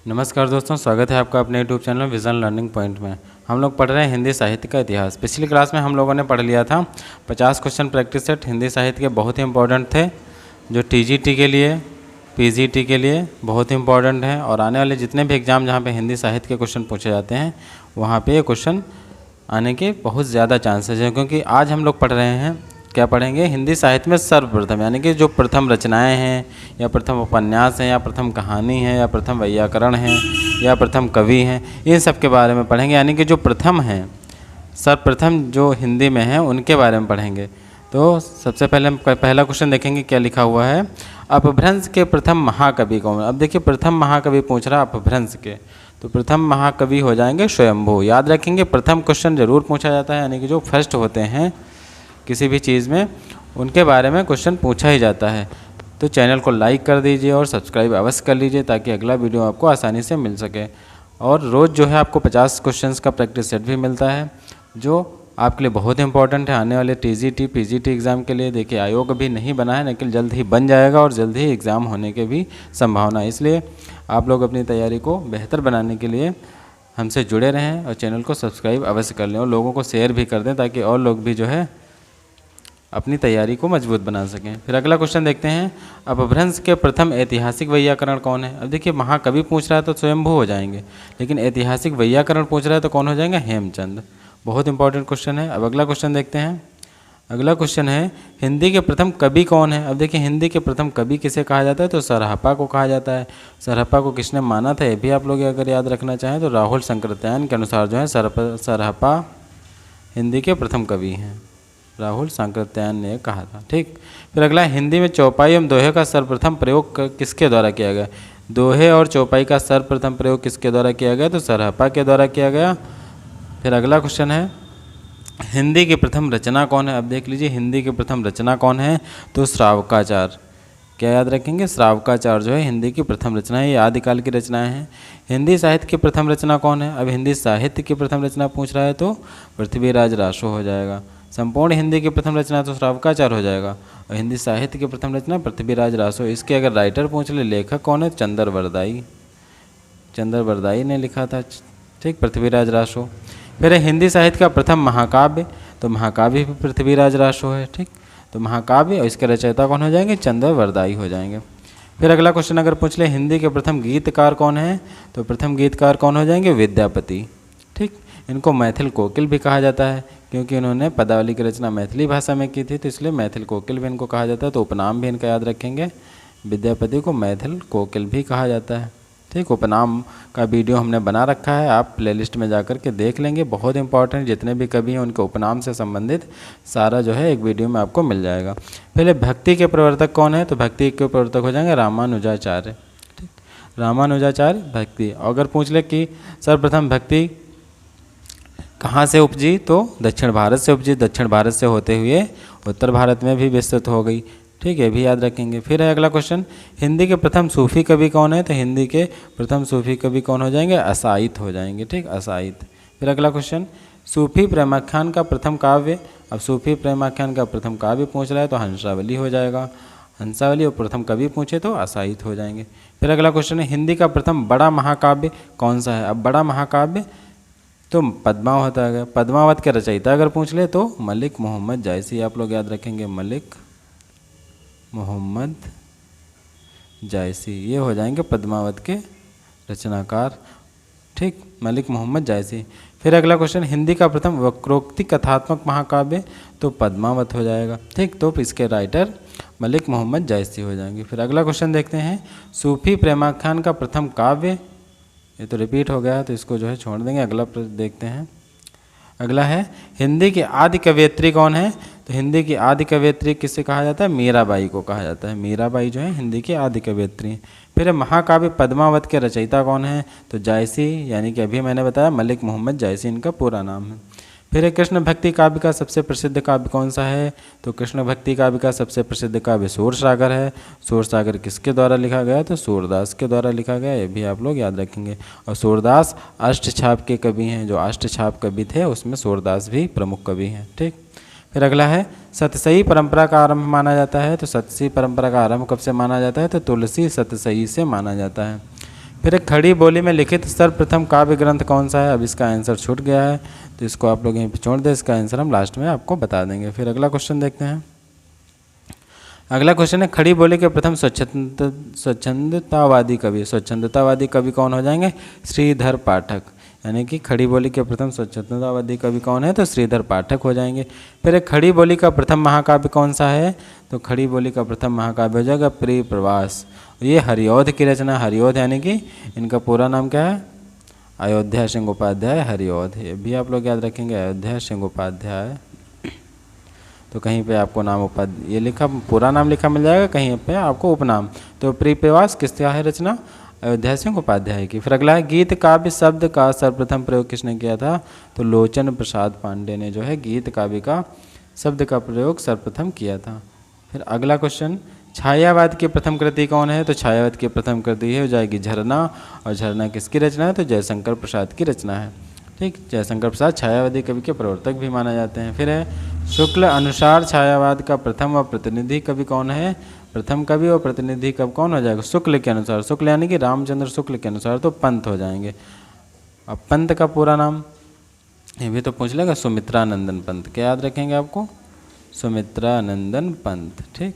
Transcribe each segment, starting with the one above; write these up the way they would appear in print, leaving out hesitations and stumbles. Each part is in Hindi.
नमस्कार दोस्तों, स्वागत है आपका अपने YouTube channel vision learning point में। हम लोग पढ़ रहे हैं हिंदी साहित्य का इतिहास। पिछली क्लास में हम लोगों ने पढ़ लिया था 50 क्वेश्चन प्रैक्टिस सेट हिंदी साहित्य के, बहुत ही इंपॉर्टेंट थे, जो टीजीटी के लिए, पीजीटी के लिए बहुत ही इंपॉर्टेंट है। और आने वाले जितने भी एग्जाम जहाँ पे हिंदी साहित्य के क्वेश्चन पूछे जाते हैं वहाँ पे ये क्वेश्चन आने के बहुत ज़्यादा चांसेस हैं, क्योंकि आज हम लोग पढ़ रहे हैं, क्या पढ़ेंगे, हिंदी साहित्य में सर्वप्रथम, यानी कि जो प्रथम रचनाएं हैं या प्रथम उपन्यास हैं या प्रथम कहानी है या प्रथम वैयाकरण है या प्रथम कवि हैं, इन सब के बारे में पढ़ेंगे। यानी कि जो प्रथम हैं, सर्वप्रथम जो हिंदी में हैं उनके बारे में पढ़ेंगे। तो सबसे पहले हम पहला क्वेश्चन देखेंगे, क्या लिखा हुआ है। अपभ्रंश के प्रथम महाकवि कौन। अब देखिए, प्रथम महाकवि पूछ रहा अपभ्रंश के, तो प्रथम महाकवि हो जाएंगे स्वयंभू। याद रखेंगे, प्रथम क्वेश्चन जरूर पूछा जाता है, यानी कि जो फर्स्ट होते हैं किसी भी चीज़ में उनके बारे में क्वेश्चन पूछा ही जाता है। तो चैनल को लाइक कर दीजिए और सब्सक्राइब अवश्य कर लीजिए ताकि अगला वीडियो आपको आसानी से मिल सके। और रोज़ जो है आपको 50 क्वेश्चंस का प्रैक्टिस सेट भी मिलता है, जो आपके लिए बहुत इंपॉर्टेंट है आने वाले टीजीटी पीजीटी एग्ज़ाम के लिए। देखिए, आयोग अभी नहीं बना है, लेकिन जल्द ही बन जाएगा और जल्द ही एग्ज़ाम होने के भी संभावना है। इसलिए आप लोग अपनी तैयारी को बेहतर बनाने के लिए हमसे जुड़े रहें और चैनल को सब्सक्राइब अवश्य कर लें और लोगों को शेयर भी कर दें ताकि और लोग भी जो है अपनी तैयारी को मजबूत बना सकें। फिर अगला क्वेश्चन देखते हैं, अपभ्रंश के प्रथम ऐतिहासिक वैयाकरण कौन है। अब देखिए, महाकवि पूछ रहा है तो स्वयंभू हो जाएंगे, लेकिन ऐतिहासिक वैयाकरण पूछ रहा है तो कौन हो जाएंगे, हेमचंद। बहुत इंपॉर्टेंट क्वेश्चन है। अब अगला क्वेश्चन देखते हैं। अगला क्वेश्चन है, हिंदी के प्रथम कवि कौन है। अब देखिए, हिंदी के प्रथम कवि किसे कहा जाता है, तो सरहप्पा को कहा जाता है। सरहप्पा को किसने माना था, ये भी आप लोग अगर याद रखना चाहें तो राहुल शंकरत्यायन के अनुसार जो है सरहप्पा हिंदी के प्रथम कवि हैं, राहुल शंकरत्यायन ने कहा था। ठीक। फिर अगला, हिंदी में चौपाई एवं दोहे का सर्वप्रथम प्रयोग किसके द्वारा किया गया। दोहे और चौपाई का सर्वप्रथम प्रयोग किसके द्वारा किया गया, तो सरहप्पा के द्वारा किया गया। फिर अगला क्वेश्चन है, हिंदी की प्रथम रचना कौन है। अब देख लीजिए, हिंदी की प्रथम रचना कौन है, तो श्रावकाचार। क्या याद रखेंगे, श्रावकाचार जो है हिंदी की प्रथम रचना है, ये आदिकाल की रचनाएं हैं। हिंदी साहित्य की प्रथम रचना कौन है। अब हिंदी साहित्य की प्रथम रचना पूछ रहा है तो पृथ्वीराज रासो हो जाएगा। संपूर्ण हिंदी की प्रथम रचना तो श्रावकाचार हो जाएगा और हिंदी साहित्य की प्रथम रचना पृथ्वीराज रासो। इसके अगर राइटर पूछ ले, लेखक कौन है, चंद्रवरदाई, चंद्रवरदाई ने लिखा था। ठीक, पृथ्वीराज रासो। फिर हिंदी साहित्य का प्रथम महाकाव्य, तो महाकाव्य भी पृथ्वीराज रासो है। ठीक, तो महाकाव्य और इसके रचयिता कौन हो जाएंगे, चंद्रवरदाई हो जाएंगे। फिर अगला क्वेश्चन अगर पूछ ले, हिंदी के प्रथम गीतकार कौन है, तो प्रथम गीतकार कौन हो जाएंगे, विद्यापति। ठीक, इनको मैथिल कोकिल भी कहा जाता है क्योंकि इन्होंने पदावली की रचना मैथिली भाषा में की थी, तो इसलिए मैथिल कोकिल भी इनको कहा जाता है। तो उपनाम भी इनका याद रखेंगे, विद्यापति को मैथिल कोकिल भी कहा जाता है। ठीक, उपनाम का वीडियो हमने बना रखा है, आप प्लेलिस्ट में जाकर के देख लेंगे। बहुत इंपॉर्टेंट जितने भी कवि हैं उनके उपनाम से संबंधित सारा जो है एक वीडियो में आपको मिल जाएगा। पहले भक्ति के प्रवर्तक कौन है, तो भक्ति के प्रवर्तक हो जाएंगे रामानुजाचार्य। ठीक, रामानुजाचार्य भक्ति। अगर पूछ ले कि सर्वप्रथम भक्ति कहाँ से उपजी, तो दक्षिण भारत से उपजी, दक्षिण भारत से होते हुए उत्तर भारत में भी विस्तृत हो गई। ठीक है, भी याद रखेंगे। फिर है अगला क्वेश्चन, हिंदी के प्रथम सूफी कवि कौन है, तो हिंदी के प्रथम सूफी कवि कौन हो जाएंगे, असाइत हो जाएंगे। ठीक, असाइत। फिर अगला क्वेश्चन, सूफी प्रेमाख्यान का प्रथम काव्य। अब सूफी प्रेमाख्यान का प्रथम काव्य पूछ रहा है तो हंसावली हो जाएगा, हंसावली। और प्रथम कवि पूछे तो असाइत हो जाएंगे। फिर अगला क्वेश्चन है, हिंदी का प्रथम बड़ा महाकाव्य कौन सा है। अब बड़ा महाकाव्य तो पद्मावत आ गया। पद्मावत के रचयिता अगर पूछ ले तो मलिक मोहम्मद जायसी, आप लोग याद रखेंगे, मलिक मोहम्मद जायसी, ये हो जाएंगे पद्मावत के रचनाकार। ठीक, मलिक मोहम्मद जायसी। फिर अगला क्वेश्चन, हिंदी का प्रथम वक्रोक्ति कथात्मक महाकाव्य, तो पद्मावत हो जाएगा। ठीक, तो इसके राइटर मलिक मोहम्मद जायसी हो जाएंगे। फिर अगला क्वेश्चन देखते हैं, सूफी प्रेमाख्यान का प्रथम काव्य, ये तो रिपीट हो गया तो इसको जो है छोड़ देंगे। अगला देखते हैं। अगला है, हिंदी की आदि कवयित्री कौन है, तो हिंदी की आदि कवयित्री किससे कहा जाता है, मीराबाई को कहा जाता है। मीराबाई जो है हिंदी की आदि कवयित्री। फिर महाकाव्य पद्मावत के रचयिता कौन है, तो जायसी, यानी कि अभी मैंने बताया मलिक मोहम्मद जायसी इनका पूरा नाम है। फिर कृष्ण भक्ति काव्य का सबसे प्रसिद्ध काव्य कौन सा है, तो कृष्ण भक्ति काव्य का सबसे प्रसिद्ध काव्य सूरसागर है। सूरसागर किसके द्वारा लिखा गया, तो सूरदास के द्वारा लिखा गया, ये भी आप लोग याद रखेंगे। और सूरदास अष्टछाप के कवि हैं, जो अष्टछाप कवि थे उसमें सूरदास भी प्रमुख कवि हैं। ठीक, फिर अगला है, सतसई परंपरा का आरंभ माना जाता है, तो सतसई परंपरा का आरंभ कब से माना जाता है, तो तुलसी सतसई से माना जाता है। फिर एक खड़ी बोली में लिखित सर्वप्रथम काव्य ग्रंथ कौन सा है? अब इसका आंसर छूट गया है तो इसको आप लोग यहीं पे छोड़ दें, इसका आंसर हम लास्ट में आपको बता देंगे। फिर अगला क्वेश्चन देखते हैं। अगला क्वेश्चन है खड़ी बोली के प्रथम स्वच्छंदतावादी कवि। स्वच्छंदतावादी कवि कौन हो जाएंगे? श्रीधर पाठक। यानी कि खड़ी बोली के प्रथम स्वच्छंदतावादी कवि कौन है? तो श्रीधर पाठक हो जाएंगे। फिर एक खड़ी बोली का प्रथम महाकाव्य कौन सा है? तो खड़ी बोली का प्रथम महाकाव्य हो जाएगा प्रिय प्रवास। ये हरिऔध की रचना। हरिऔध यानी कि इनका पूरा नाम क्या है? अयोध्या सिंह उपाध्याय हरिऔध। ये भी आप लोग याद रखेंगे, अयोध्या सिंह उपाध्याय। तो कहीं पे आपको नाम उपाध्याय ये लिखा, पूरा नाम लिखा मिल जाएगा, कहीं पे आपको उपनाम। तो प्रिय प्रवास किसका है रचना? अयोध्या सिंह उपाध्याय की। फिर अगला है गीत काव्य शब्द का सर्वप्रथम प्रयोग किसने किया था? तो लोचन प्रसाद पांडे ने जो है गीत काव्य का शब्द का प्रयोग सर्वप्रथम किया था। फिर अगला क्वेश्चन, छायावाद की प्रथम कृति कौन है? तो छायावाद की प्रथम कृति हो जाएगी झरना। और झरना किसकी रचना है? तो जयशंकर प्रसाद की रचना है। ठीक, जयशंकर प्रसाद छायावादी कवि के प्रवर्तक भी माने जाते हैं। फिर है शुक्ल अनुसार छायावाद का प्रथम व प्रतिनिधि कवि कौन है? प्रथम कवि और प्रतिनिधि कवि कौन हो जाएगा? शुक्ल के अनुसार। शुक्ल यानी कि रामचंद्र शुक्ल के अनुसार तो पंत हो जाएंगे। अब पंत का पूरा नाम ये भी तो पूछ लेगा, सुमित्रानंदन पंत। क्या याद रखेंगे आपको? सुमित्रानंदन पंत। ठीक,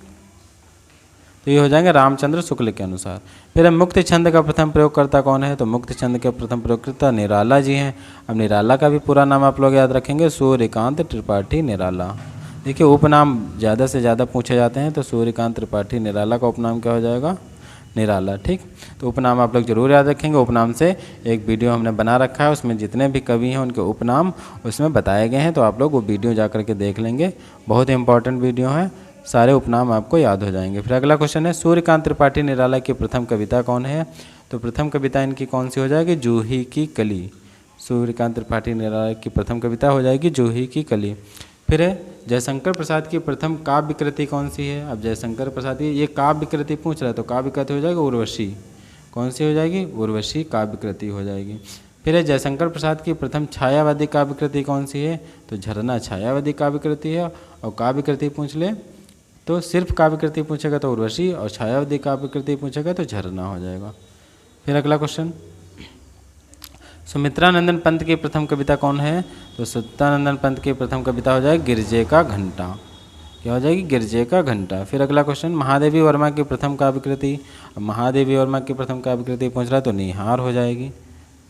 तो ये हो जाएंगे रामचंद्र शुक्ल के अनुसार। फिर मुक्ति छंद का प्रथम प्रयोगकर्ता कौन है? तो मुक्ति छंद के प्रथम प्रयोगकर्ता निराला जी हैं। अब निराला का भी पूरा नाम आप लोग याद रखेंगे, सूर्यकांत त्रिपाठी निराला। देखिए उपनाम ज़्यादा से ज़्यादा पूछे जाते हैं, तो सूर्यकांत त्रिपाठी निराला का उपनाम क्या हो जाएगा? निराला। ठीक, तो उपनाम आप लोग जरूर याद रखेंगे। उपनाम से एक वीडियो हमने बना रखा है, उसमें जितने भी कवि हैं उनके उपनाम उसमें बताए गए हैं, तो आप लोग वो वीडियो जा करके देख लेंगे। बहुत इंपॉर्टेंट वीडियो है, सारे उपनाम आपको याद हो जाएंगे। फिर अगला क्वेश्चन है सूर्यकांत त्रिपाठी निराला की प्रथम कविता कौन है? तो प्रथम कविता इनकी कौन सी हो जाएगी? जूही की कली। सूर्यकांत त्रिपाठी निराला की प्रथम कविता हो जाएगी जूही की कली। फिर है जयशंकर प्रसाद की प्रथम काव्य कृति कौन सी है? अब जयशंकर प्रसाद की ये काव्य कृति पूछ रहा है, तो काव्य कृति हो जाएगी उर्वशी। कौन सी हो जाएगी? उर्वशी काव्य कृति हो जाएगी। फिर है जयशंकर प्रसाद की प्रथम छायावादी काव्य कृति कौन सी है? तो झरना छायावादी काव्य कृति है। और काव्य कृति पूछ ले तो सिर्फ काव्य कृति पूछेगा तो उर्वशी, और छायावादी काव्य कृति पूछेगा तो झरना हो जाएगा। फिर अगला क्वेश्चन, सुमित्रानंदन पंत की प्रथम कविता कौन है? तो सुमित्रानंदन पंत की प्रथम कविता हो जाएगी गिरजे का घंटा। क्या हो जाएगी? गिरजे का घंटा। फिर अगला क्वेश्चन, महादेवी वर्मा की प्रथम काव्य कृति। अब महादेवी वर्मा की प्रथम काव्य कृति पूछ रहा है तो निहार हो जाएगी।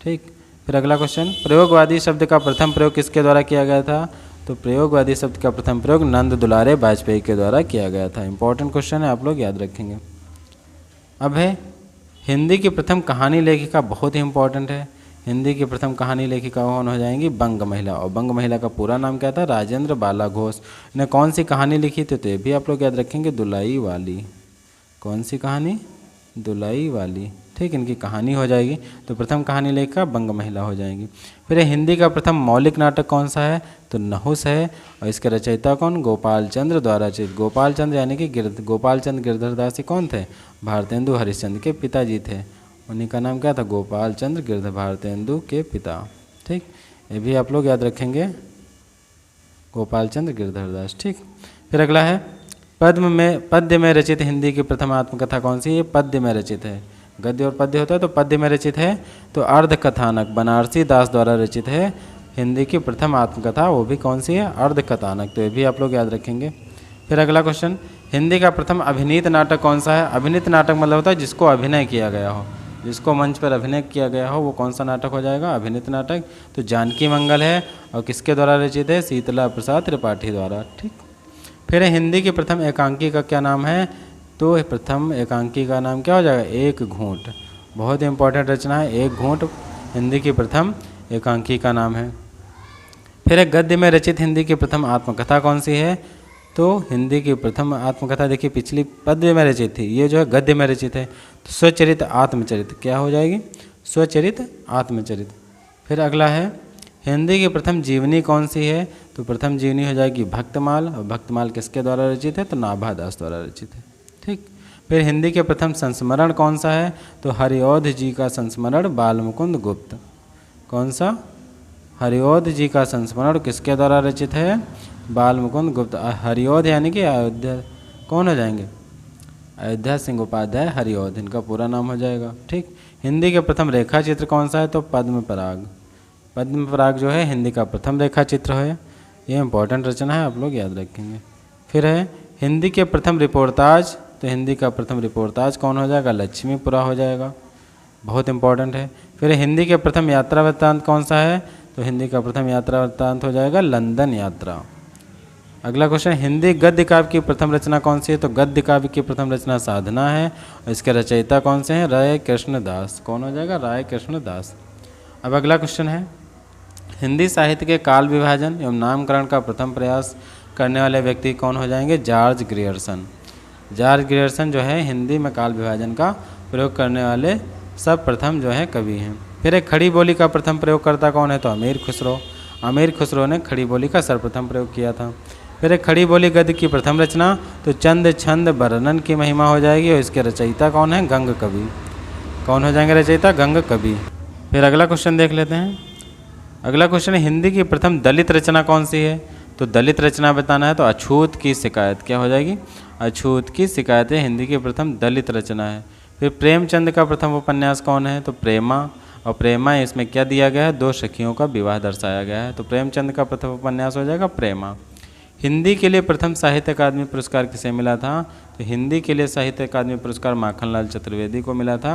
ठीक, फिर अगला क्वेश्चन, प्रयोगवादी शब्द का प्रथम प्रयोग किसके द्वारा किया गया था? तो प्रयोगवादी शब्द का प्रथम प्रयोग नंद दुलारे वाजपेयी के द्वारा किया गया था। इंपॉर्टेंट क्वेश्चन है, आप लोग याद रखेंगे। अब है हिंदी की प्रथम कहानी लेखिका, बहुत ही इंपॉर्टेंट है। हिंदी की प्रथम कहानी लेखिका कौन हो जाएंगी? बंग महिला। और बंग महिला का पूरा नाम क्या था? राजेंद्र बाला घोष। इन्हें कौन सी कहानी लिखी थी? तो ये भी आप लोग याद रखेंगे, दुलाई वाली। कौन सी कहानी? दुलाई वाली। ठीक, इनकी कहानी हो जाएगी। तो प्रथम कहानी लेखिका बंग महिला हो जाएगी। फिर हिंदी का प्रथम मौलिक नाटक कौन सा है? तो नहुस है। और इसके रचयिता कौन? गोपाल चंद्र द्वारा रचित। गोपाल चंद्र यानी कि गोपाल चंद्र गिरधरदासी कौन थे? भारतेंदु हरिश्चंद्र के पिताजी थे। उन्हीं का नाम क्या था? गोपाल चंद्र गिरधर, भारतेंदु के पिता। ठीक, ये भी आप लोग याद रखेंगे, गोपाल चंद्र गिरधरदास। ठीक, फिर अगला है पद्य में रचित हिंदी की प्रथम आत्मकथा कौन सी है? पद्य में रचित है। गद्य और पद्य होता है, तो पद्य में रचित है तो अर्ध कथानक बनारसी दास द्वारा रचित है हिंदी की प्रथम आत्मकथा। वो भी कौन सी है? अर्ध कथानक। तो ये भी आप लोग याद रखेंगे। फिर अगला क्वेश्चन, हिंदी का प्रथम अभिनीत नाटक कौन सा है? अभिनीत नाटक मतलब होता है जिसको अभिनय किया गया हो, जिसको मंच पर अभिनय किया गया हो, वो कौन सा नाटक हो जाएगा? अभिनीत नाटक। तो जानकी मंगल है। और किसके द्वारा रचित है? शीतला प्रसाद त्रिपाठी द्वारा। ठीक, फिर हिंदी की प्रथम एकांकी का क्या नाम है? तो प्रथम एकांकी का नाम क्या हो जाएगा? एक घूंट। बहुत इंपॉर्टेंट रचना है, एक घूंट हिंदी की प्रथम एकांकी का नाम है। फिर गद्य में रचित हिंदी की प्रथम आत्मकथा कौन सी है? तो हिंदी की प्रथम आत्मकथा देखिए पिछली पद्य में रचित थी, ये जो है गद्य में रचित है। तो स्वचरित आत्मचरित क्या हो जाएगी? स्वचरित आत्मचरित। फिर अगला है हिंदी की प्रथम जीवनी कौन सी है? तो प्रथम जीवनी हो जाएगी भक्तमाल। और भक्तमाल किसके द्वारा रचित है? तो नाभादास द्वारा रचित है। ठीक, फिर हिंदी के प्रथम संस्मरण कौन सा है? तो हरिऔध जी का संस्मरण बालमुकुंद गुप्त। कौन सा? हरिऔध जी का संस्मरण किसके द्वारा रचित है? बालमुकुंद गुप्त। हरिऔध यानी कि अयोध्या, कौन हो जाएंगे? अयोध्या सिंह उपाध्याय हरिऔध, इनका पूरा नाम हो जाएगा। ठीक, हिंदी के प्रथम रेखा चित्र कौन सा है? तो पद्म पराग। पद्म पराग जो है हिंदी का प्रथम रेखा चित्र है। ये इंपॉर्टेंट रचना है, आप लोग याद रखेंगे। फिर है हिंदी के प्रथम रिपोर्टाज, तो हिंदी का प्रथम रिपोर्टाज कौन हो जाएगा? लक्ष्मीपुरा हो जाएगा, बहुत इंपॉर्टेंट है। फिर हिंदी के प्रथम यात्रा वृत्तांत कौन सा है? तो हिंदी का प्रथम यात्रा वृत्तांत हो जाएगा लंदन यात्रा। अगला क्वेश्चन, हिंदी गद्य काव्य की प्रथम रचना कौन सी है? तो गद्य काव्य की प्रथम रचना साधना है, और इसके रचयिता कौन से हैं? राय कृष्णदास। कौन हो जाएगा? राय कृष्णदास। अब अगला क्वेश्चन है, हिंदी साहित्य के काल विभाजन एवं नामकरण का प्रथम प्रयास करने वाले व्यक्ति कौन हो जाएंगे? George Grierson. जॉर्ज ग्रियर्सन जो है हिंदी में काल विभाजन का प्रयोग करने वाले सर्वप्रथम जो है कवि हैं। फिर एक खड़ी बोली का प्रथम प्रयोगकर्ता कौन है? तो अमीर खुसरो। अमीर खुसरो ने खड़ी बोली का सर्वप्रथम प्रयोग किया था। फिर एक खड़ी बोली गद्य की प्रथम रचना, तो चंद छंद वर्णन की महिमा हो जाएगी, और इसके रचयिता कौन है? गंग कवि। कौन हो जाएंगे रचयिता? गंग कवि। फिर अगला क्वेश्चन देख लेते हैं। अगला क्वेश्चन है, हिंदी की प्रथम दलित रचना कौन सी है? तो दलित रचना बताना है, तो अछूत की शिकायत। क्या हो जाएगी? अछूत की शिकायत हिंदी की प्रथम दलित रचना है। फिर प्रेमचंद का प्रथम उपन्यास कौन है? तो प्रेमा। और प्रेमा इसमें क्या दिया गया है? दो सखियों का विवाह दर्शाया गया है, तो प्रेमचंद का प्रथम उपन्यास हो जाएगा प्रेमा। हिंदी के लिए प्रथम साहित्य अकादमी पुरस्कार किसे मिला था? तो हिंदी के लिए साहित्य अकादमी पुरस्कार माखनलाल चतुर्वेदी को मिला था।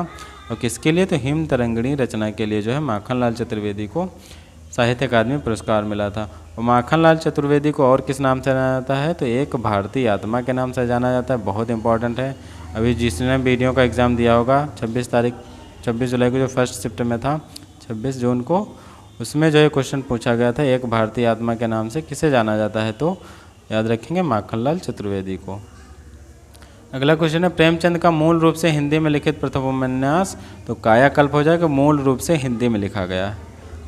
और किसके लिए? तो हिम तरंगिणी रचना के लिए जो है माखनलाल चतुर्वेदी को साहित्य अकादमी पुरस्कार मिला था। और माखनलाल चतुर्वेदी को और किस नाम से जाना जाता है? तो एक भारतीय आत्मा के नाम से जाना जाता है, बहुत इंपॉर्टेंट है। अभी जिसने वीडियो का एग्ज़ाम दिया होगा 26 जुलाई को जो फर्स्ट शिफ्ट में था, 26 जून को, उसमें जो है क्वेश्चन पूछा गया था, एक भारतीय आत्मा के नाम से किसे जाना जाता है? तो याद रखेंगे माखनलाल चतुर्वेदी को। अगला क्वेश्चन है, प्रेमचंद का मूल रूप से हिंदी में लिखित प्रथम उपन्यास, तो कायाकल्प हो जाएगा, मूल रूप से हिंदी में लिखा गया है।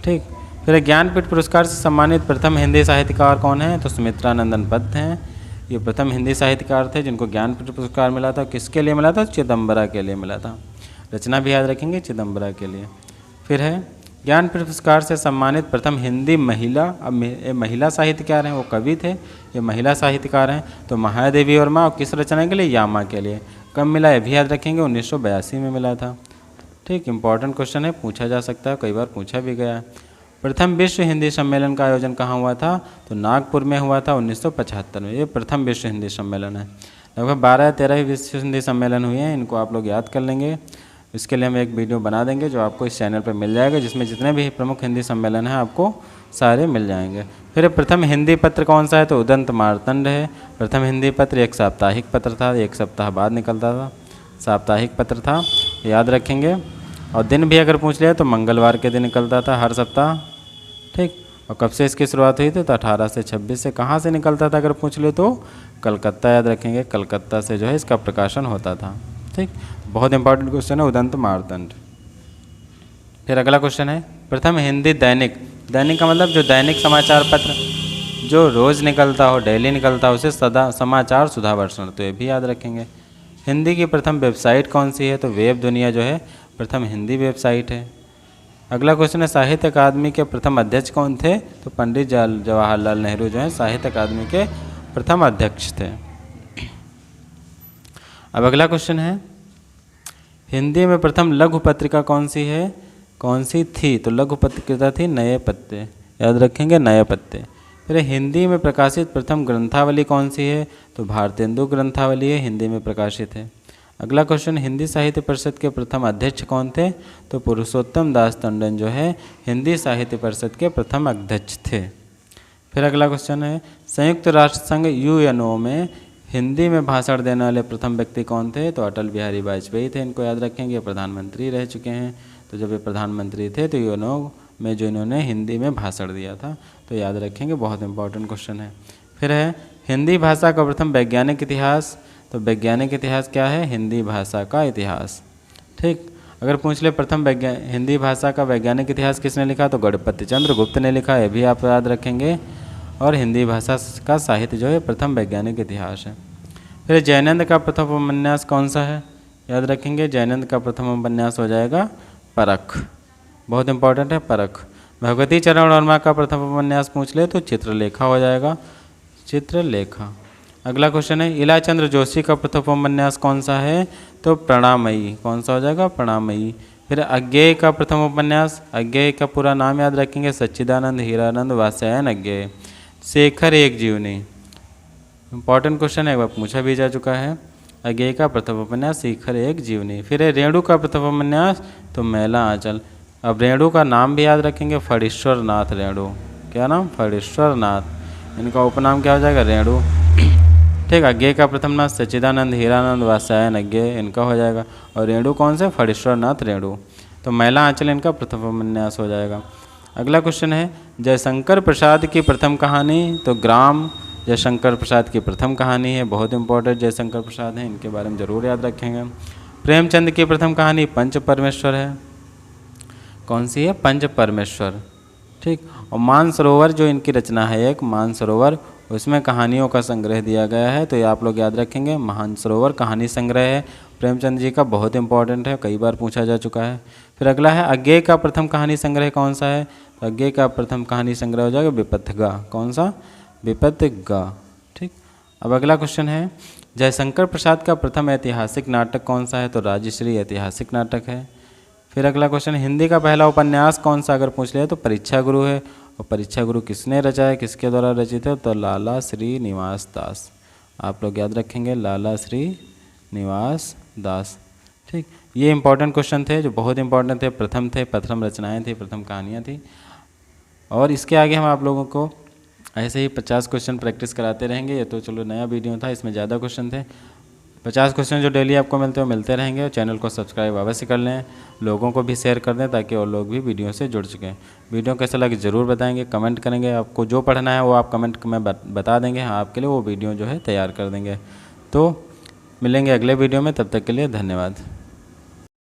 ठीक, फिर ज्ञानपीठ पुरस्कार से सम्मानित प्रथम हिंदी साहित्यकार कौन है? तो सुमित्रा नंदन पन्त हैं। ये प्रथम हिंदी साहित्यकार थे जिनको ज्ञानपीठ पुरस्कार मिला था। किसके लिए मिला था? चिदम्बरा के लिए मिला था। रचना भी याद रखेंगे, चिदम्बरा के लिए। फिर है ज्ञानपीठ पुरस्कार से सम्मानित प्रथम हिंदी महिला, अब महिला साहित्यकार हैं, वो कवि थे, ये महिला साहित्यकार हैं, तो महादेवी वर्मा। और किस रचना के लिए? यामा के लिए। कब मिला? ये भी याद रखेंगे, 1982 में मिला था। ठीक, इंपॉर्टेंट क्वेश्चन है, पूछा जा सकता है, कई बार पूछा भी गया है। प्रथम विश्व हिंदी सम्मेलन का आयोजन कहाँ हुआ था? तो नागपुर में हुआ था 1975 में। ये प्रथम विश्व हिंदी सम्मेलन है। लगभग 12-13 विश्व हिंदी सम्मेलन हुए हैं, इनको आप लोग याद कर लेंगे। इसके लिए हम एक वीडियो बना देंगे जो आपको इस चैनल पर मिल जाएगा, जिसमें जितने भी प्रमुख हिंदी सम्मेलन हैं आपको सारे मिल जाएंगे। फिर प्रथम हिंदी पत्र कौन सा है? तो उदंत मार्तंड है। प्रथम हिंदी पत्र एक साप्ताहिक पत्र था, एक सप्ताह बाद निकलता था, साप्ताहिक पत्र था, याद रखेंगे। और दिन भी अगर पूछ लिया तो मंगलवार के दिन निकलता था हर सप्ताह। ठीक, और कब से इसकी शुरुआत हुई थी? तो 18 से 26 से। कहाँ से निकलता था अगर पूछ ले तो? कलकत्ता, याद रखेंगे, कलकत्ता से जो है इसका प्रकाशन होता था। ठीक, बहुत इंपॉर्टेंट क्वेश्चन है उदंत मार्तंड। फिर अगला क्वेश्चन है, प्रथम हिंदी दैनिक, दैनिक का मतलब जो दैनिक समाचार पत्र जो रोज़ निकलता हो, डेली निकलता हो, उसे सदा समाचार सुधावर्षण, तो ये भी याद रखेंगे। हिंदी की प्रथम वेबसाइट कौन सी है? तो वेब दुनिया जो है प्रथम हिंदी वेबसाइट है। अगला क्वेश्चन है, साहित्य अकादमी के प्रथम अध्यक्ष कौन थे? तो पंडित जवाहरलाल नेहरू जो है साहित्य अकादमी के प्रथम अध्यक्ष थे। अब अगला क्वेश्चन है, हिंदी में प्रथम लघु पत्रिका कौन सी है? कौन सी थी? तो लघु पत्रिका थी नए पत्ते, याद रखेंगे, नए पत्ते। फिर हिंदी में प्रकाशित प्रथम ग्रंथावली कौन सी है? तो भारतेंदु ग्रंथावली है, हिंदी में प्रकाशित है। अगला क्वेश्चन, हिंदी साहित्य परिषद के प्रथम अध्यक्ष कौन थे? तो पुरुषोत्तम दास टंडन जो है हिंदी साहित्य परिषद के प्रथम अध्यक्ष थे। फिर अगला क्वेश्चन है, संयुक्त राष्ट्र संघ यूएनओ में हिंदी में भाषण देने वाले प्रथम व्यक्ति कौन थे? तो अटल बिहारी वाजपेयी थे, इनको याद रखेंगे, प्रधानमंत्री रह चुके हैं। तो जब ये प्रधानमंत्री थे तो यूएनओ में जो इन्होंने हिंदी में भाषण दिया था, तो याद रखेंगे, बहुत इंपॉर्टेंट क्वेश्चन है। फिर है हिंदी भाषा का प्रथम वैज्ञानिक इतिहास, तो वैज्ञानिक इतिहास क्या है? हिंदी भाषा का इतिहास। ठीक, अगर पूछ ले प्रथम हिंदी भाषा का वैज्ञानिक इतिहास किसने लिखा? तो गणपति चंद्र गुप्त ने लिखा, ये भी आप याद रखेंगे। और हिंदी भाषा का साहित्य जो है प्रथम वैज्ञानिक इतिहास है। फिर जयनंद का प्रथम उपन्यास कौन सा है? याद रखेंगे, जयनंद का प्रथम उपन्यास हो जाएगा परख, बहुत इंपॉर्टेंट है, परख। भगवती चरण वर्मा का प्रथम उपन्यास पूछ ले तो चित्रलेखा हो जाएगा, चित्रलेखा। अगला क्वेश्चन है इलाचंद्र जोशी का प्रथम उपन्यास कौन सा है? तो प्रणामयी। कौन सा हो जाएगा? प्रणामयी। फिर अज्ञेय का प्रथम उपन्यास, अज्ञेय का पूरा नाम याद रखेंगे, सच्चिदानंद हीरानंद वात्स्यायन अज्ञेय। शेखर एक जीवनी, इंपॉर्टेंट क्वेश्चन है, एक बार पूछा भी जा चुका है। अज्ञेय का प्रथम उपन्यास शेखर एक जीवनी। फिर है रेणु का प्रथम उपन्यास, तो मैला आंचल। अब रेणु का नाम भी याद रखेंगे, फणीश्वर नाथ रेणु। क्या नाम? फणीश्वर नाथ। इनका उपनाम क्या हो जाएगा? रेणु। ठीक। अज्ञेय का प्रथम नाम सच्चिदानंद हीरानंद वात्स्यायन अज्ञेय, इनका हो जाएगा। और रेणु कौन से? फणीश्वर नाथ रेणु। तो मैला आंचल इनका प्रथम उपन्यास हो जाएगा। अगला क्वेश्चन है जयशंकर प्रसाद की प्रथम कहानी, तो ग्राम जयशंकर प्रसाद की प्रथम कहानी है, बहुत इंपॉर्टेंट जयशंकर प्रसाद हैं, इनके बारे में जरूर याद रखेंगे। प्रेमचंद की प्रथम कहानी पंच परमेश्वर है। कौन सी है? पंच परमेश्वर। ठीक। और मानसरोवर जो इनकी रचना है, एक मानसरोवर, उसमें कहानियों का संग्रह दिया गया है, तो ये आप लोग याद रखेंगे। मानसरोवर कहानी संग्रह है प्रेमचंद जी का, बहुत इंपॉर्टेंट है, कई बार पूछा जा चुका है। फिर अगला है अज्ञेय का प्रथम कहानी संग्रह कौन सा है? तो अज्ञेय का प्रथम कहानी संग्रह हो जाएगा विपथगा। कौन सा? विपथगा। ठीक। अब अगला क्वेश्चन है जयशंकर प्रसाद का प्रथम ऐतिहासिक नाटक कौन सा है? तो राजश्री ऐतिहासिक नाटक है। फिर अगला क्वेश्चन हिंदी का पहला उपन्यास कौन सा अगर पूछ लिया तो परीक्षा गुरु है। और परीक्षा गुरु किसने रचा है, किसके द्वारा रचित है? तो लाला श्री निवास दास। आप लोग याद रखेंगे, लाला श्री निवास दास। ठीक। ये इंपॉर्टेंट क्वेश्चन थे जो बहुत इंपॉर्टेंट थे, प्रथम थे, प्रथम रचनाएं थी, प्रथम कहानियाँ थी। और इसके आगे हम आप लोगों को ऐसे ही 50 क्वेश्चन प्रैक्टिस कराते रहेंगे। ये तो चलो नया वीडियो था, इसमें ज़्यादा क्वेश्चन थे। 50 क्वेश्चन जो डेली आपको मिलते हो मिलते रहेंगे। और चैनल को सब्सक्राइब अवश्य कर लें, लोगों को भी शेयर कर दें ताकि और लोग भी वीडियो से जुड़ सकें। वीडियो कैसा लगे ज़रूर बताएंगे, कमेंट करेंगे। आपको जो पढ़ना है वो आप कमेंट में बता देंगे, हाँ आपके लिए वो वीडियो जो है तैयार कर देंगे। तो मिलेंगे अगले वीडियो में, तब तक के लिए धन्यवाद।